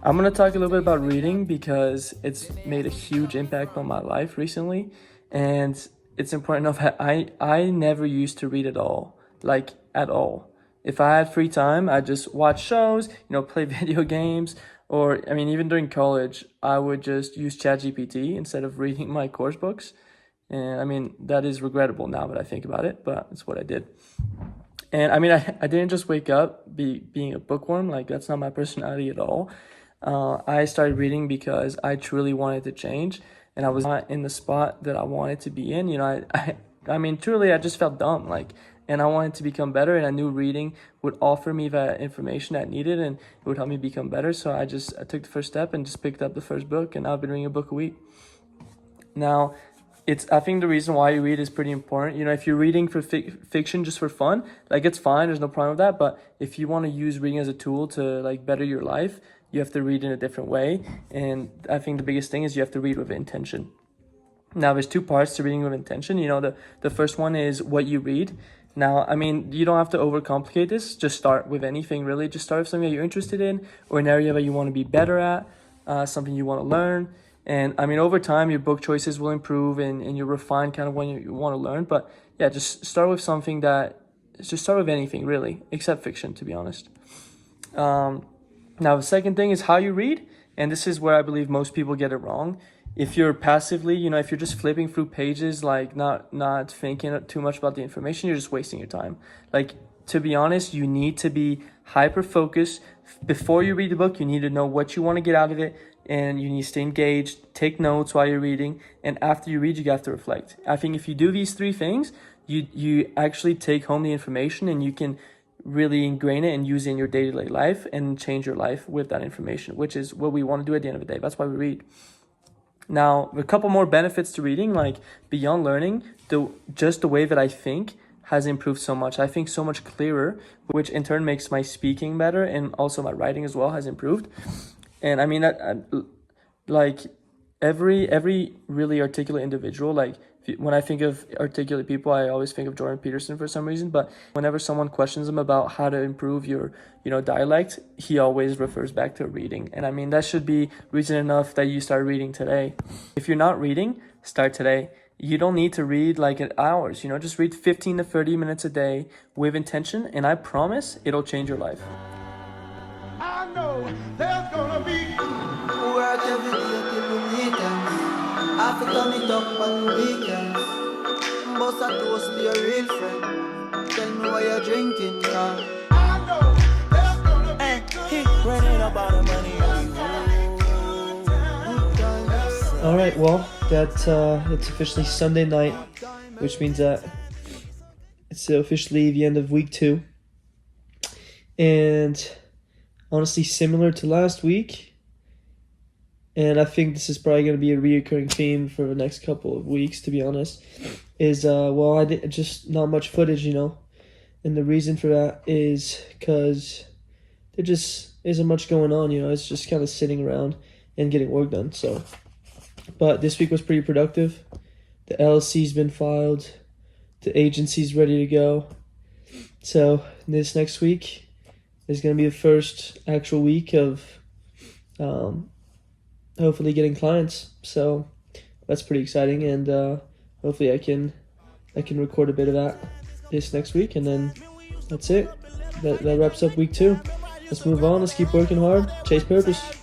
I'm gonna talk a little bit about reading because it's made a huge impact on my life recently, and it's important enough that I never used to read at all, like at all. If I had free time, I just watch shows, play video games, or I mean, even during college, I would just use ChatGPT instead of reading my course books. And I mean, that is regrettable now that I think about it, but it's what I did. And I mean, I didn't just wake up being a bookworm. Like, that's not my personality at all. I started reading because I truly wanted to change, and I was not in the spot that I wanted to be in. I mean, truly, I just felt dumb. And I wanted to become better, and I knew reading would offer me that information I needed, and it would help me become better. So I took the first step and just picked up the first book, and I've been reading a book a week. Now, I think the reason why you read is pretty important. If you're reading for fiction just for fun, like, it's fine, there's no problem with that. But if you want to use reading as a tool to like better your life, you have to read in a different way. And I think the biggest thing is you have to read with intention. Now, there's two parts to reading with intention. The first one is what you read. Now, I mean, you don't have to overcomplicate this. Just start with anything, really. Just start with something that you're interested in, or an area that you want to be better at, something you want to learn. And I mean, over time, your book choices will improve, and you'll refine kind of when you want to learn. But yeah, just start with just start with anything, really, except fiction, to be honest. Now, the second thing is how you read. And this is where I believe most people get it wrong. If you're passively, if you're just flipping through pages, like not thinking too much about the information, you're just wasting your time. Like, to be honest, you need to be hyper focused. Before you read the book, you need to know what you want to get out of it, and you need to stay engaged, take notes while you're reading, and after you read, you have to reflect. I think if you do these three things, you actually take home the information, and you can really ingrain it and use it in your day-to-day life and change your life with that information, which is what we want to do at the end of the day. That's why we read. Now, a couple more benefits to reading, like beyond learning, just the way that I think has improved so much. I think so much clearer, which in turn makes my speaking better, and also my writing as well has improved. And I mean, like every really articulate individual, like when I think of articulate people, I always think of Jordan Peterson for some reason. But whenever someone questions him about how to improve your, dialect, he always refers back to reading. And I mean, that should be reason enough that you start reading today. If you're not reading, start today. You don't need to read like at hours, just read 15 to 30 minutes a day with intention, and I promise it'll change your life. I know there's gonna be work every day till the weekend. I have to turn it up on the weekend. Boss a toast to your real friend. Tell me why you're drinking, yeah. I know there's gonna be good. Running about the money. All right, well, it's officially Sunday night, which means that it's officially the end of week 2. And honestly, similar to last week, and I think this is probably going to be a reoccurring theme for the next couple of weeks, to be honest, is, I did just not much footage, and the reason for that is because there just isn't much going on, it's just kind of sitting around and getting work done, so. But this week was pretty productive. The LLC's been filed. The agency's ready to go. So this next week is going to be the first actual week of hopefully getting clients. So that's pretty exciting, and hopefully I can record a bit of that this next week, and then that's it. That wraps up week 2. Let's move on. Let's keep working hard. Chase purpose.